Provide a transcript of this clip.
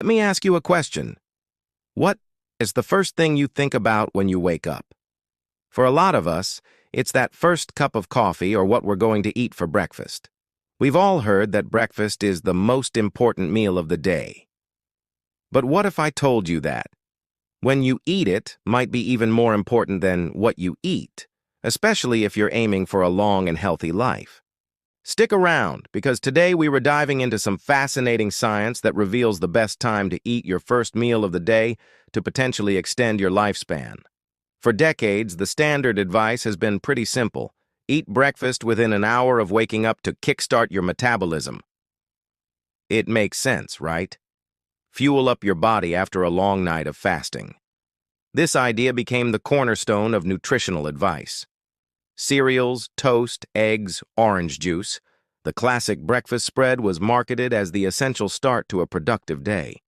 Let me ask you a question. What is the first thing you think about when you wake up? For a lot of us, it's that first cup of coffee or what we're going to eat for breakfast. We've all heard that breakfast is the most important meal of the day. But what if I told you that when you eat it might be even more important than what you eat, especially if you're aiming for a long and healthy life? Stick around, because today we were diving into some fascinating science that reveals the best time to eat your first meal of the day to potentially extend your lifespan. For decades, the standard advice has been pretty simple. Eat breakfast within an hour of waking up to kickstart your metabolism. It makes sense, right? Fuel up your body after a long night of fasting. This idea became the cornerstone of nutritional advice. Cereals, toast, eggs, orange juice. The classic breakfast spread was marketed as the essential start to a productive day.